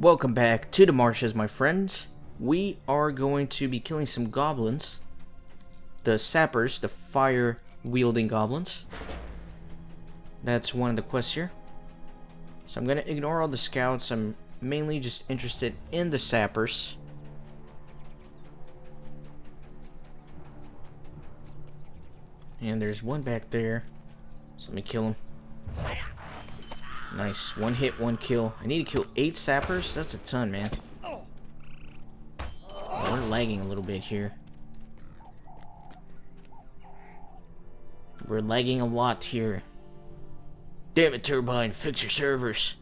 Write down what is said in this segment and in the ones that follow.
Welcome back to the marshes, my friends. We are going to be killing some goblins. The sappers, the fire-wielding goblins. That's one of the quests here. So I'm going to ignore all the scouts. I'm mainly just interested in the sappers. And there's one back there. So let me kill him. Nice. One hit, one kill. I need to kill 8 sappers? That's a ton, man. Oh, we're lagging a little bit here. We're lagging a lot here. Damn it, Turbine. Fix your servers.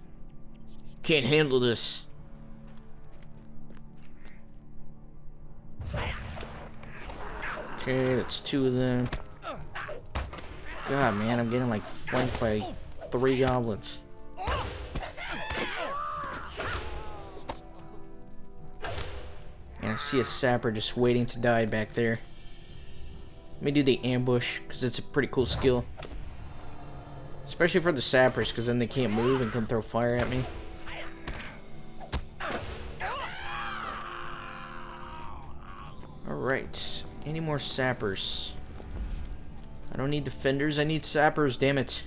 Can't handle this. Okay, that's 2 of them. God, man, I'm getting like flanked by 3 goblins. And I see a sapper just waiting to die back there. Let me do the ambush, because it's a pretty cool skill. Especially for the sappers, because then they can't move and can throw fire at me. Alright. Any more sappers? I don't need defenders, I need sappers, damn it.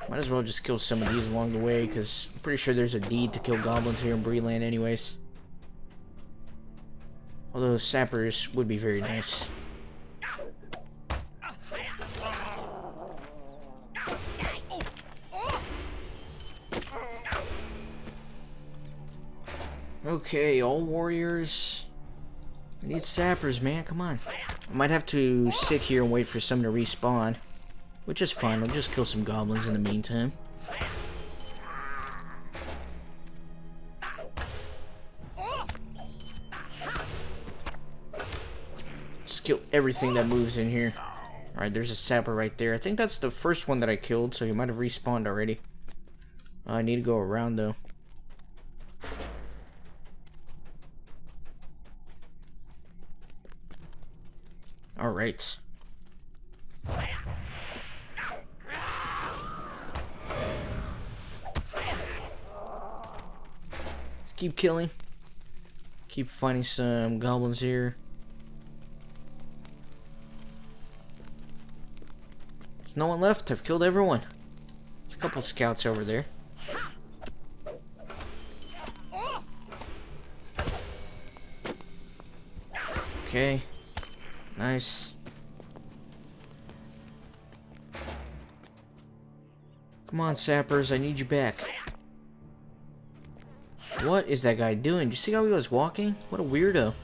Might as well just kill some of these along the way, because I'm pretty sure there's a deed to kill goblins here in Bree-land anyways. Although sappers would be very nice. Okay, all warriors. I need sappers, man, come on. I might have to sit here and wait for some to respawn. Which is fine, I'll just kill some goblins in the meantime. Just kill everything that moves in here. Alright, there's a sapper right there. I think that's the first one that I killed, so he might have respawned already. I need to go around, though. Alright. Keep killing. Keep finding some goblins here. There's no one left. I've killed everyone. There's a couple scouts over there. Okay. Nice. Come on, sappers. I need you back. What is that guy doing? Did you see how he was walking? What a weirdo.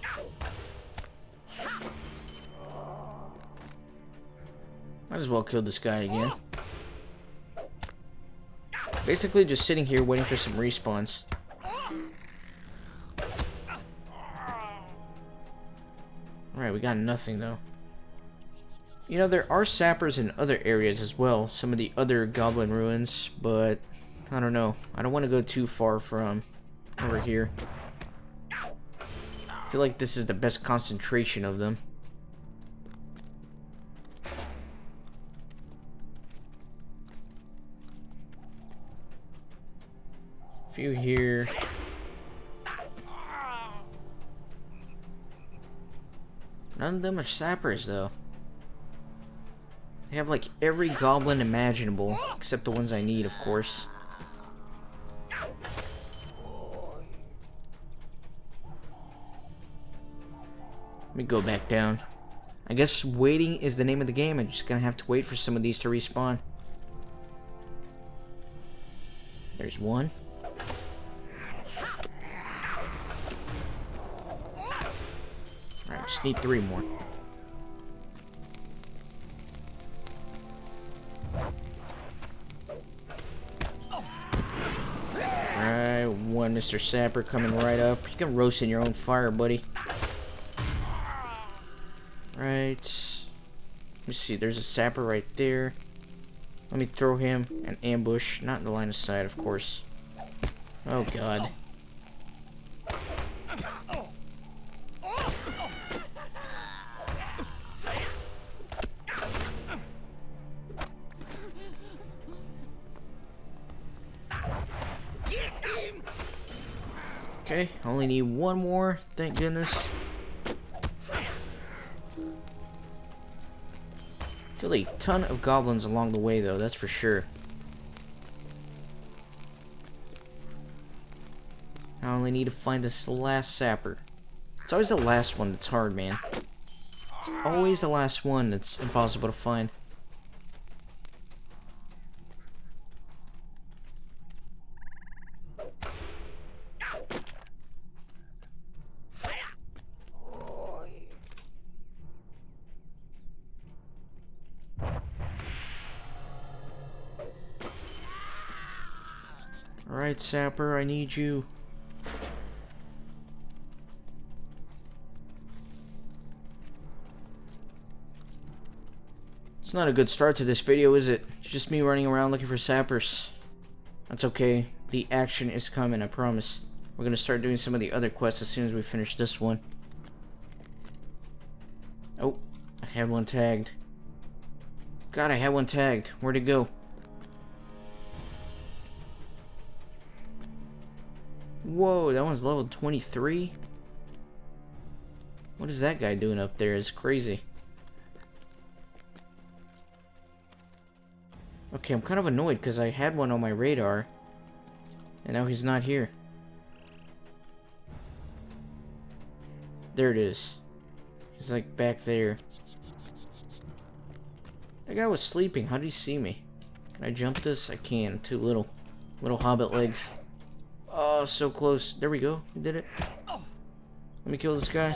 Might as well kill this guy again. Basically just sitting here waiting for some respawns. Alright, we got nothing though. You know, there are sappers in other areas as well. Some of the other goblin ruins, but I don't know. I don't want to go too far from over here. I feel like this is the best concentration of them. A few here. None of them are sappers though. They have like every goblin imaginable, except the ones I need, of course. Let me go back down. I guess waiting is the name of the game. I'm just gonna have to wait for some of these to respawn. There's one. Alright, just need 3 more. Alright, one Mr. Sapper coming right up. You can roast in your own fire, buddy. Right. Let me see, there's a sapper right there. Let me throw him an ambush. Not in the line of sight, of course. Oh, God. Okay, only need one more, thank goodness. Killed a ton of goblins along the way though, that's for sure. I only need to find this last sapper. It's always the last one that's hard, man. It's always the last one that's impossible to find. Alright, sapper, I need you. It's not a good start to this video, is it? It's just me running around looking for sappers. That's okay. The action is coming, I promise. We're gonna start doing some of the other quests as soon as we finish this one. Oh, I had one tagged. God, I had one tagged. Where'd it go? Whoa, that one's level 23? What is that guy doing up there? It's crazy. Okay, I'm kind of annoyed because I had one on my radar. And now he's not here. There it is. He's like back there. That guy was sleeping. How did he see me? Can I jump this? I can. Too little. Little hobbit legs. Oh, so close. There we go. We did it. Let me kill this guy.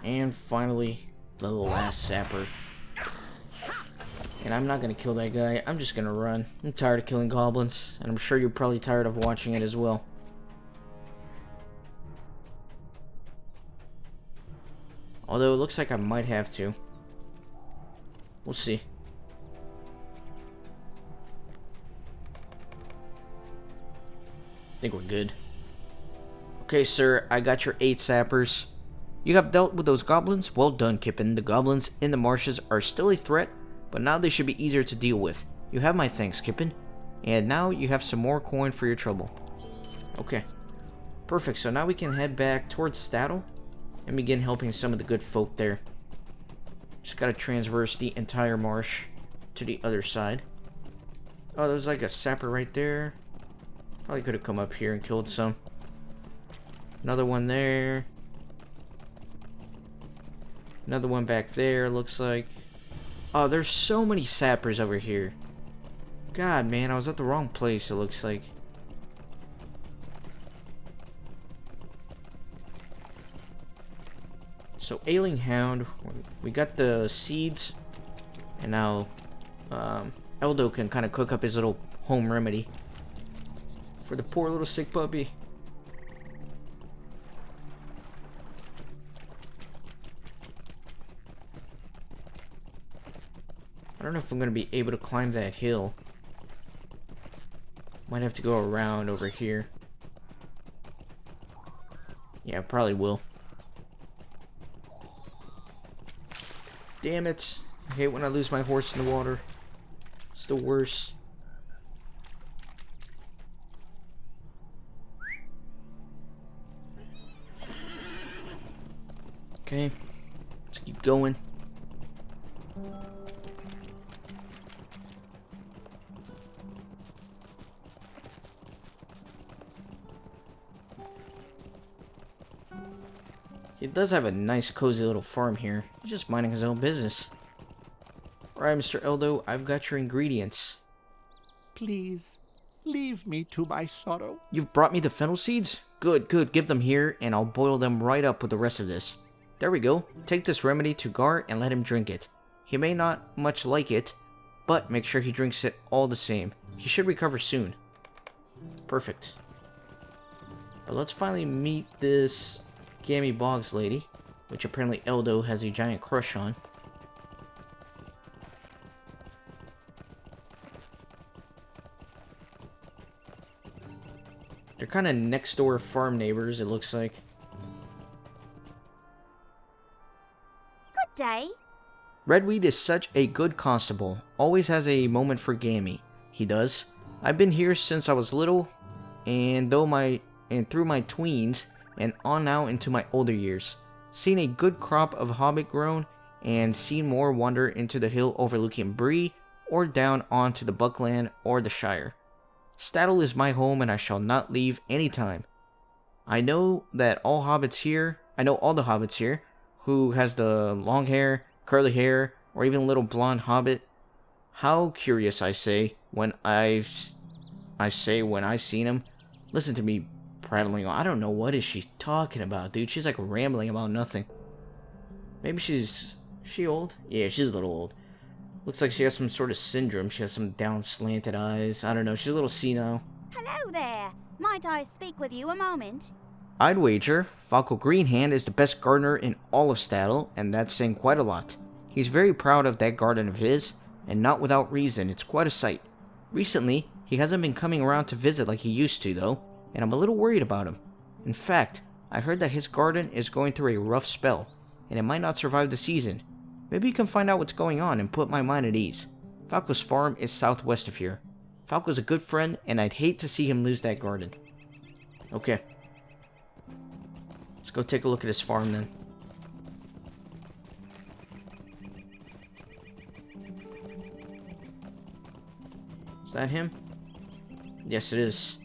And finally, the last sapper. And I'm not gonna kill that guy. I'm just gonna run. I'm tired of killing goblins. And I'm sure you're probably tired of watching it as well. Although it looks like I might have to. We'll see. I think we're good. Okay, sir. I got your 8 sappers. You have dealt with those goblins? Well done, Kippen. The goblins in the marshes are still a threat, but now they should be easier to deal with. You have my thanks, Kippen. And now you have some more coin for your trouble. Okay. Perfect. So now we can head back towards Staddle and begin helping some of the good folk there. Just gotta transverse the entire marsh to the other side. Oh, there's like a sapper right there. Probably could have come up here and killed some. Another one there. Another one back there, looks like. Oh, there's so many sappers over here. God, man, I was at the wrong place, it looks like. So, Ailing Hound, we got the seeds, and now Eldo can kind of cook up his little home remedy for the poor little sick puppy. I don't know if I'm going to be able to climb that hill. Might have to go around over here. Yeah, I probably will. Damn it. I hate when I lose my horse in the water. It's the worst. Okay. Let's keep going. He does have a nice cozy little farm here. He's just minding his own business. Alright, Mr. Eldo, I've got your ingredients. Please, leave me to my sorrow. You've brought me the fennel seeds? Good, good. Give them here, and I'll boil them right up with the rest of this. There we go. Take this remedy to Gar and let him drink it. He may not much like it, but make sure he drinks it all the same. He should recover soon. Perfect. But let's finally meet this Gammy Boggs lady, which apparently Eldo has a giant crush on. They're kind of next door farm neighbors, it looks like. Good day. Redweed is such a good constable, always has a moment for Gammy. He does. I've been here since I was little, and through my tweens, and on now into my older years. Seen a good crop of Hobbit grown, and seen more wander into the hill overlooking Bree, or down onto the Buckland or the Shire. Stattle is my home, and I shall not leave any time. I know all the hobbits here, who has the long hair, curly hair, or even little blonde hobbit. How curious, I say, when I seen him. Listen to me prattling on. I don't know what is she talking about, dude. She's like rambling about nothing. Maybe she's old? Yeah, she's a little old. Looks like she has some sort of syndrome. She has some down slanted eyes. I don't know. She's a little senile. Hello there. Might I speak with you a moment? I'd wager Falco Greenhand is the best gardener in all of Stattle, and that's saying quite a lot. He's very proud of that garden of his, and not without reason. It's quite a sight. Recently, he hasn't been coming around to visit like he used to, though, and I'm a little worried about him. In fact, I heard that his garden is going through a rough spell, and it might not survive the season. Maybe you can find out what's going on and put my mind at ease. Falco's farm is southwest of here. Falco's a good friend, and I'd hate to see him lose that garden. Okay. Let's go take a look at his farm then. Is that him? Yes, it is.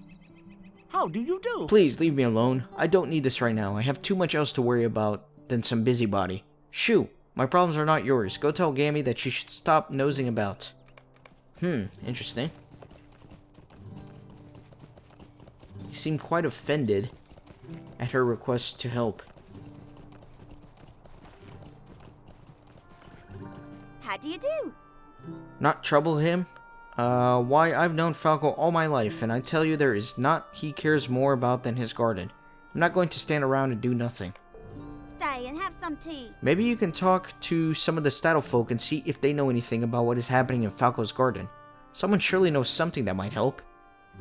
How do you do? Please leave me alone. I don't need this right now. I have too much else to worry about than some busybody. Shoo! My problems are not yours. Go tell Gammy that she should stop nosing about. Interesting. He seemed quite offended at her request to help. How do you do? Not trouble him? Why, I've known Falco all my life, and I tell you there is not he cares more about than his garden. I'm not going to stand around and do nothing. Stay and have some tea. Maybe you can talk to some of the Stattle folk and see if they know anything about what is happening in Falco's garden. Someone surely knows something that might help.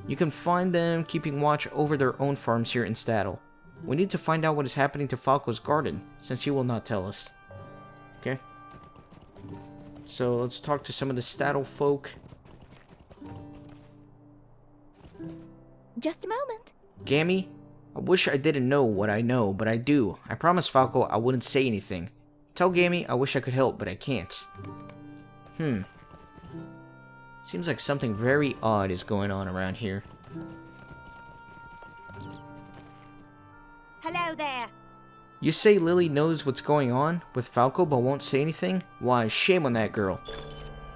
You can find them keeping watch over their own farms here in Stattle. We need to find out what is happening to Falco's garden, since he will not tell us. Okay. So let's talk to some of the Stattle folk. Just a moment. Gammy, I wish I didn't know what I know, but I do. I promised Falco I wouldn't say anything. Tell Gammy I wish I could help, but I can't. Seems like something very odd is going on around here. Hello there. You say Lily knows what's going on with Falco but won't say anything? Why, shame on that girl.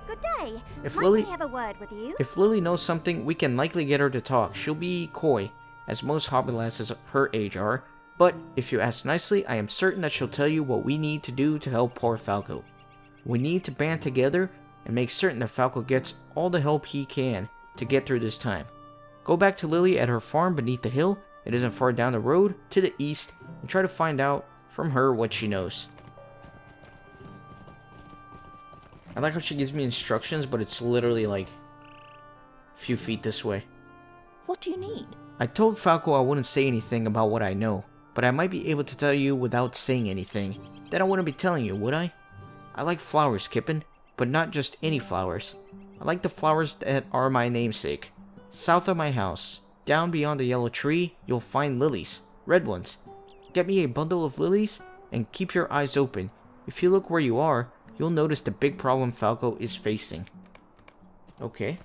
Good day. If Might Lily- I have a word with you? If Lily knows something, we can likely get her to talk. She'll be coy, as most Hobbit lasses her age are. But if you ask nicely, I am certain that she'll tell you what we need to do to help poor Falco. We need to band together and make certain that Falco gets all the help he can to get through this time. Go back to Lily at her farm beneath the hill. It isn't far down the road to the east, and try to find out from her what she knows. I like how she gives me instructions, but it's literally like a few feet this way. What do you need? I told Falco I wouldn't say anything about what I know, but I might be able to tell you without saying anything. Then I wouldn't be telling you, would I? I like flowers, Kippen, but not just any flowers. I like the flowers that are my namesake. South of my house, down beyond the yellow tree, you'll find lilies. Red ones. Get me a bundle of lilies, and keep your eyes open. If you look where you are, you'll notice the big problem Falco is facing. Okay.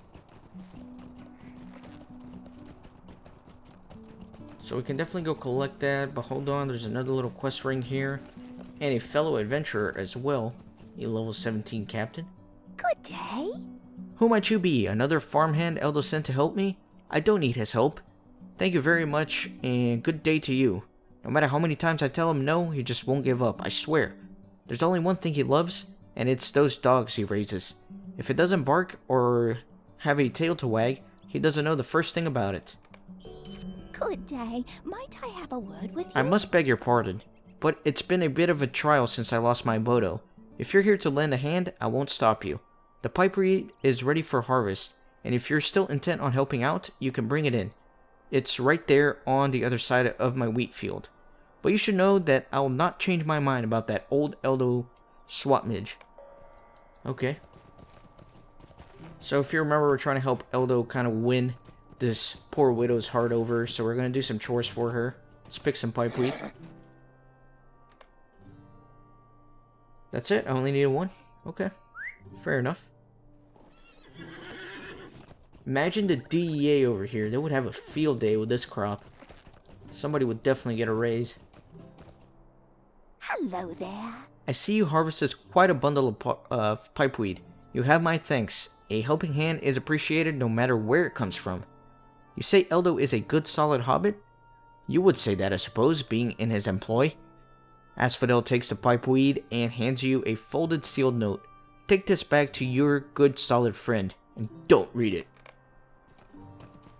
So we can definitely go collect that, but hold on, there's another little quest ring here. And a fellow adventurer as well. A level 17 captain. Good day. Who might you be? Another farmhand Eldo sent to help me? I don't need his help. Thank you very much, and good day to you. No matter how many times I tell him no, he just won't give up, I swear. There's only one thing he loves, and it's those dogs he raises. If it doesn't bark or have a tail to wag, he doesn't know the first thing about it. Good day. Might I have a word with you? I must beg your pardon, but it's been a bit of a trial since I lost my Bodo. If you're here to lend a hand, I won't stop you. The pipe reed is ready for harvest, and if you're still intent on helping out, you can bring it in. It's right there on the other side of my wheat field. But you should know that I will not change my mind about that old Eldo swapmage. Okay. So if you remember, we're trying to help Eldo kind of win this poor widow's heart over. So we're going to do some chores for her. Let's pick some pipeweed. That's it? I only needed one? Okay. Fair enough. Imagine the DEA over here. They would have a field day with this crop. Somebody would definitely get a raise. Hello there. I see you harvested quite a bundle of pipeweed. You have my thanks. A helping hand is appreciated no matter where it comes from. You say Eldo is a good solid hobbit? You would say that, I suppose, being in his employ. Asphodel takes the pipeweed and hands you a folded sealed note. Take this back to your good solid friend, and don't read it.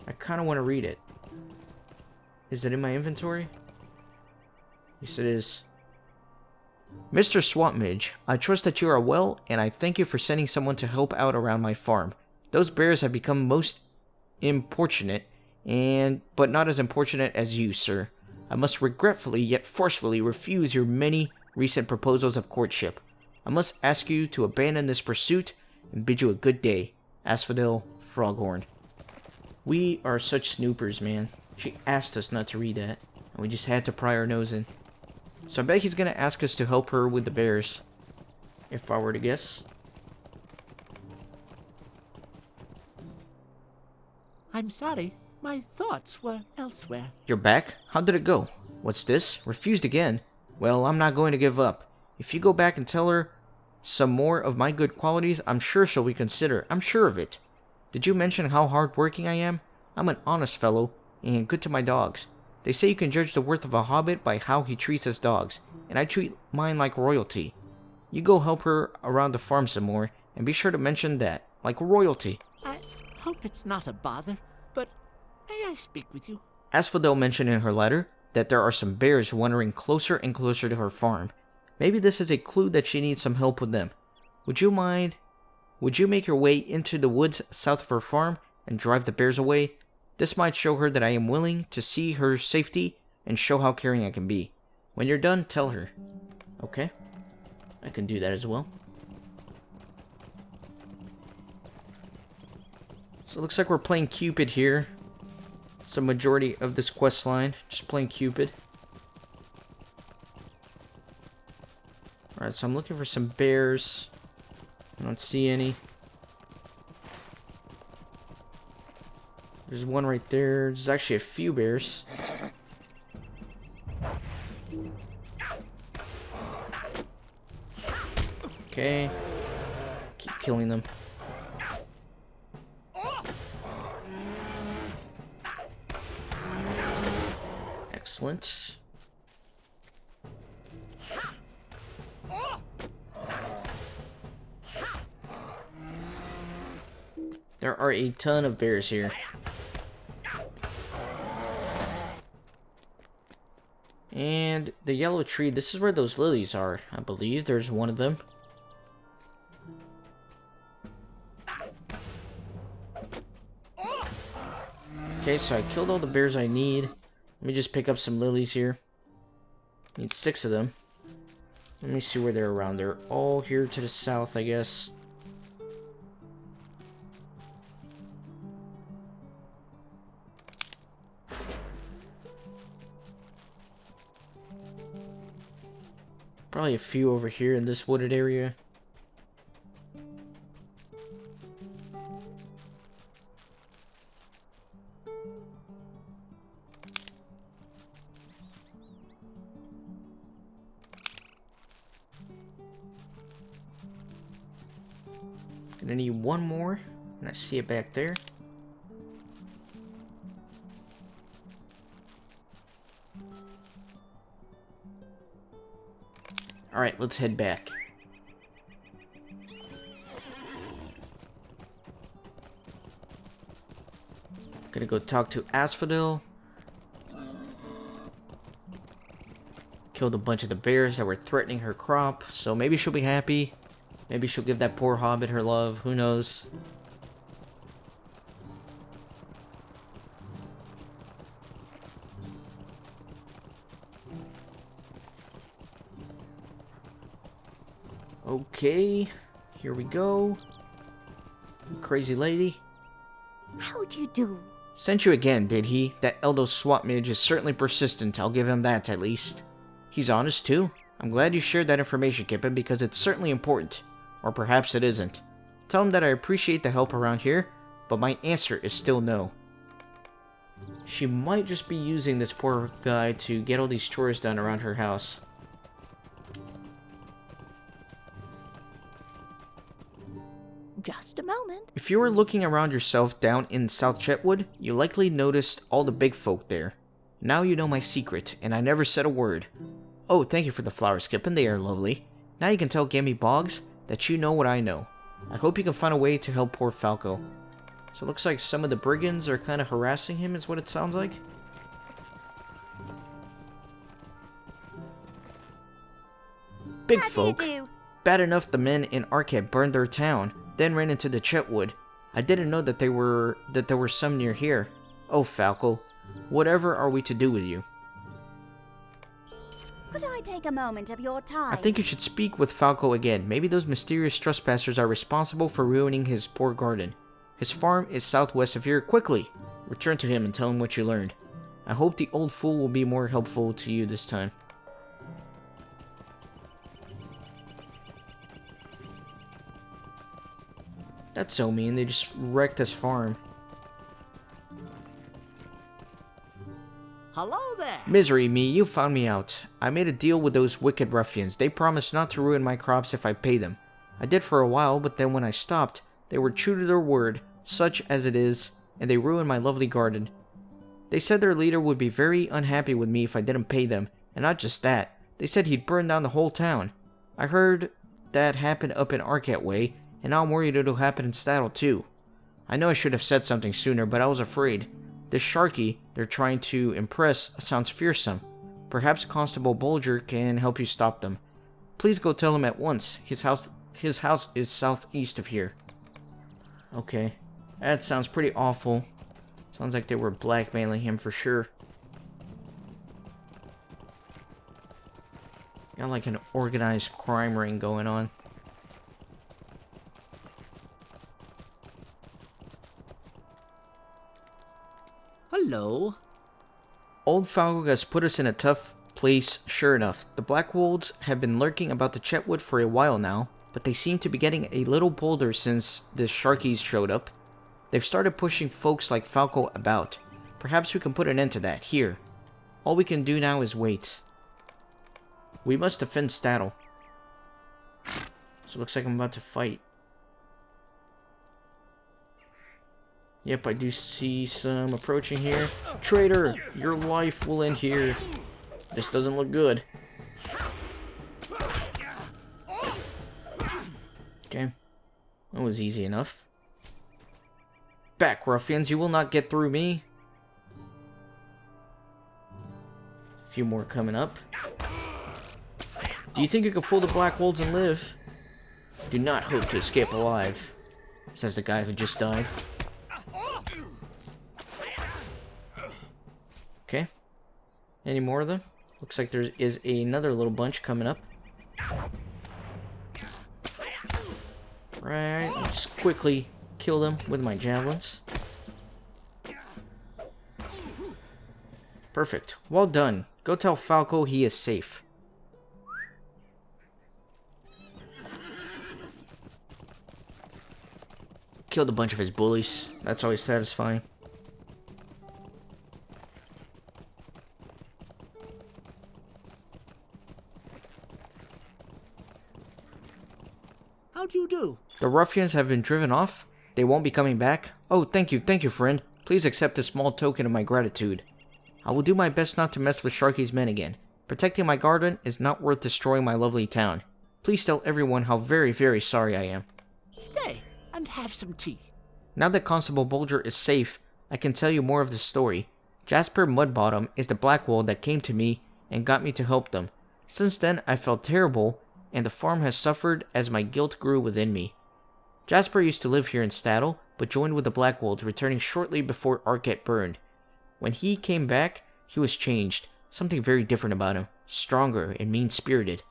I kind of want to read it. Is it in my inventory? Yes, it is. Mr. Swampmidge, I trust that you are well, and I thank you for sending someone to help out around my farm. Those bears have become most importunate, but not as importunate as you, sir. I must regretfully yet forcefully refuse your many recent proposals of courtship. I must ask you to abandon this pursuit and bid you a good day. Asphodel Froghorn. We are such snoopers, man. She asked us not to read that, and we just had to pry our nose in. So I bet he's gonna ask us to help her with the bears, if I were to guess. I'm sorry. My thoughts were elsewhere. You're back? How did it go? What's this? Refused again? Well, I'm not going to give up. If you go back and tell her some more of my good qualities, I'm sure she'll reconsider. I'm sure of it. Did you mention how hard-working I am? I'm an honest fellow, and good to my dogs. They say you can judge the worth of a hobbit by how he treats his dogs, and I treat mine like royalty. You go help her around the farm some more, and be sure to mention that, like royalty. I hope it's not a bother, but may I speak with you? Asphodel mentioned in her letter that there are some bears wandering closer and closer to her farm. Maybe this is a clue that she needs some help with them. Would you make your way into the woods south of her farm and drive the bears away? This might show her that I am willing to see her safety and show how caring I can be. When you're done, tell her. Okay. I can do that as well. So it looks like we're playing Cupid here. It's the majority of this quest line. Just playing Cupid. Alright, so I'm looking for some bears. I don't see any. There's one right there. There's actually a few bears. Okay. Keep killing them. Excellent. There are a ton of bears here. And the yellow tree, this is where those lilies are, I believe. There's one of them. Okay, so I killed all the bears I need. Let me just pick up some lilies here. Need 6 of them. Let me see where they're around. They're all here to the south, I guess. Probably a few over here in this wooded area. Gonna need one more, and I see it back there. Alright, let's head back. Gonna go talk to Asphodel. Killed a bunch of the bears that were threatening her crop, so maybe she'll be happy. Maybe she'll give that poor hobbit her love, who knows. Okay, here we go. Crazy lady. How'd you do? Sent you again, did he? That Eldo swap mage is certainly persistent, I'll give him that at least. He's honest too. I'm glad you shared that information, Kippen, because it's certainly important. Or perhaps it isn't. Tell him that I appreciate the help around here, but my answer is still no. She might just be using this poor guy to get all these chores done around her house. Just a moment. If you were looking around yourself down in South Chetwood, you likely noticed all the big folk there. Now you know my secret, and I never said a word. Oh, thank you for the flowers, Kippen, they are lovely. Now you can tell Gammy Boggs that you know what I know. I hope you can find a way to help poor Falco. So it looks like some of the brigands are kind of harassing him, is what it sounds like. Big folk. Bad enough the men in Arquette burned their town, then ran into the Chetwood. I didn't know that there were some near here. Oh, Falco, whatever are we to do with you? Could I take a moment of your time? I think you should speak with Falco again. Maybe those mysterious trespassers are responsible for ruining his poor garden. His farm is southwest of here. Quickly! Return to him and tell him what you learned. I hope the old fool will be more helpful to you this time. That's so mean. They just wrecked his farm. Hello there. Misery me, you found me out. I made a deal with those wicked ruffians. They promised not to ruin my crops if I pay them. I did for a while, but then when I stopped, they were true to their word, such as it is, and they ruined my lovely garden. They said their leader would be very unhappy with me if I didn't pay them, and not just that, they said he'd burn down the whole town. I heard that happened up in Arquette way, and now I'm worried it'll happen in Stattle too. I know I should have said something sooner, but I was afraid. This Sharky they're trying to impress sounds fearsome. Perhaps Constable Bulger can help you stop them. Please go tell him at once. His house is southeast of here. Okay. That sounds pretty awful. Sounds like they were blackmailing him for sure. Got like an organized crime ring going on. Hello. Old Falco has put us in a tough place, sure enough. The Blackwolves have been lurking about the Chetwood for a while now, but they seem to be getting a little bolder since the Sharkies showed up. They've started pushing folks like Falco about. Perhaps we can put an end to that, here. All we can do now is wait. We must defend Stattle. So it looks like I'm about to fight. Yep, I do see some approaching here. Traitor, your life will end here. This doesn't look good. Okay. That was easy enough. Back, ruffians, you will not get through me. A few more coming up. Do you think you can fool the Black Wolves and live? Do not hope to escape alive, says the guy who just died. Okay. Any more of them? Looks like there is another little bunch coming up. Right, I'll just quickly kill them with my javelins. Perfect. Well done. Go tell Falco he is safe. Killed a bunch of his bullies. That's always satisfying. How do you do? The ruffians have been driven off? They won't be coming back? Oh, thank you, friend. Please accept this small token of my gratitude. I will do my best not to mess with Sharky's men again. Protecting my garden is not worth destroying my lovely town. Please tell everyone how very, very sorry I am. Stay and have some tea. Now that Constable Bulger is safe, I can tell you more of the story. Jasper Mudbottom is the Blackwolf that came to me and got me to help them. Since then, I felt terrible, and the farm has suffered as my guilt grew within me. Jasper used to live here in Stattle, but joined with the Blackwolves, returning shortly before Arquette burned. When he came back, he was changed. Something very different about him. Stronger and mean-spirited.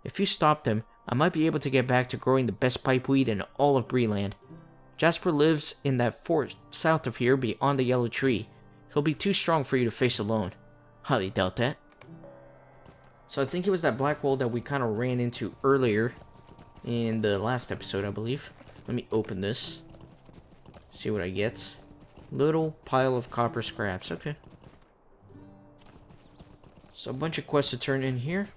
If you stopped him, I might be able to get back to growing the best pipeweed in all of Bree-land. Jasper lives in that fort south of here beyond the yellow tree. He'll be too strong for you to face alone. Highly doubt that. So I think it was that black wall that we kind of ran into earlier in the last episode, I believe. Let me open this. See what I get. Little pile of copper scraps. Okay. So a bunch of quests to turn in here.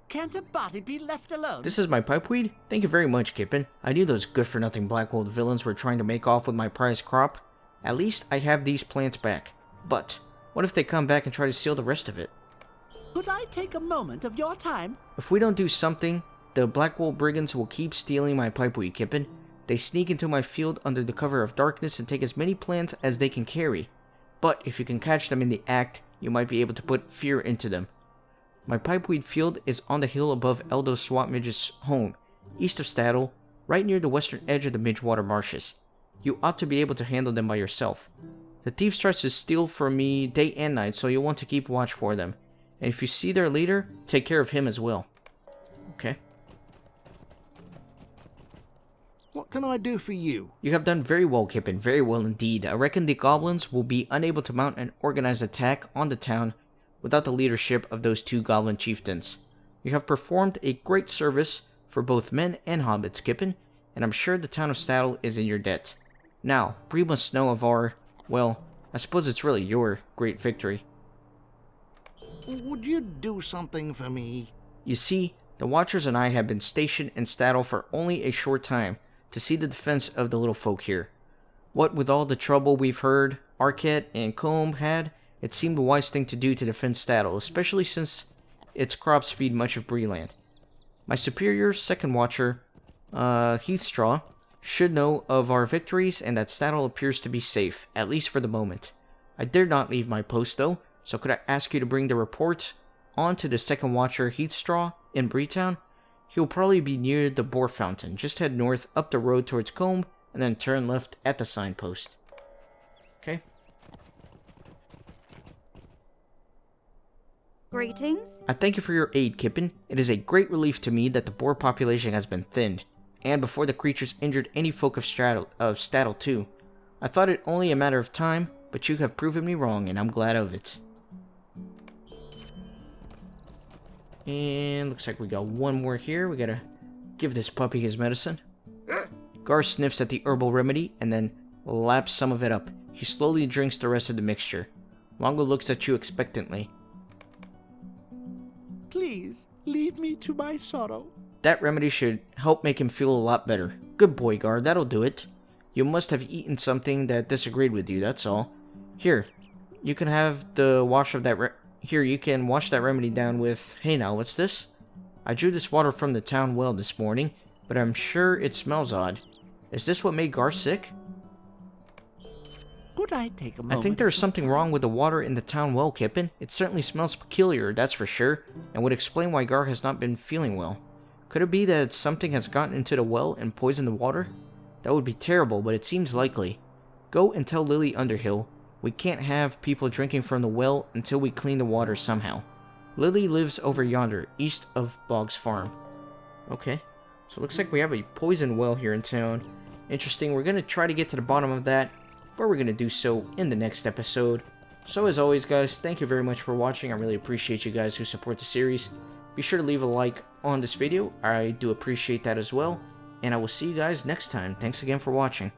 Can't a body be left alone? This is my pipeweed? Thank you very much, Kippen. I knew those good-for-nothing Blackwold villains were trying to make off with my prized crop. At least I have these plants back. But what if they come back and try to steal the rest of it? Could I take a moment of your time? If we don't do something, the Blackwold brigands will keep stealing my pipeweed, Kippen. They sneak into my field under the cover of darkness and take as many plants as they can carry. But if you can catch them in the act, you might be able to put fear into them. My pipeweed field is on the hill above Eldo Swamp Midge's home, east of Staddle, right near the western edge of the Midgewater Marshes. You ought to be able to handle them by yourself. The thief starts to steal from me day and night, so you'll want to keep watch for them. And if you see their leader, take care of him as well. Okay. What can I do for you? You have done very well, Kippen, very well indeed. I reckon the goblins will be unable to mount an organized attack on the town without the leadership of those two goblin chieftains. You have performed a great service for both men and hobbits, Kippen, and I'm sure the town of Staddle is in your debt. Now, Bree must know of our, well, I suppose it's really your great victory. Would you do something for me? You see, the Watchers and I have been stationed in Staddle for only a short time to see the defense of the little folk here. What with all the trouble we've heard Arquette and Combe had, it seemed the wise thing to do to defend Staddle, especially since its crops feed much of Bree-land. My superior second watcher, Heathstraw, should know of our victories and that Staddle appears to be safe, at least for the moment. I dare not leave my post though, so could I ask you to bring the report on to the second watcher, Heathstraw, in Breetown? He'll probably be near the Boar Fountain. Just head north up the road towards Combe, and then turn left at the signpost. Okay. Greetings. I thank you for your aid, Kippen. It is a great relief to me that the boar population has been thinned, and before the creatures injured any folk of Staddle too. I thought it only a matter of time, but you have proven me wrong, and I'm glad of it. And looks like we got one more here. We gotta give this puppy his medicine. Gar sniffs at the herbal remedy and then laps some of it up. He slowly drinks the rest of the mixture. Longo looks at you expectantly. Please, leave me to my sorrow. That remedy should help make him feel a lot better. Good boy, Gar, that'll do it. You must have eaten something that disagreed with you, that's all. Here, you can have the wash of that you can wash that remedy down with... Hey now, what's this? I drew this water from the town well this morning, but I'm sure it smells odd. Is this what made Gar sick? Could I take a moment? I think there's something wrong with the water in the town well, Kippen. It certainly smells peculiar, that's for sure, and would explain why Gar has not been feeling well. Could it be that something has gotten into the well and poisoned the water? That would be terrible, but it seems likely. Go and tell Lily Underhill we can't have people drinking from the well until we clean the water somehow. Lily lives over yonder, east of Boggs Farm. Okay, so it looks like we have a poison well here in town. Interesting, we're going to try to get to the bottom of that, but we're going to do so in the next episode. So as always guys, thank you very much for watching. I really appreciate you guys who support the series. Be sure to leave a like on this video, I do appreciate that as well. And I will see you guys next time. Thanks again for watching.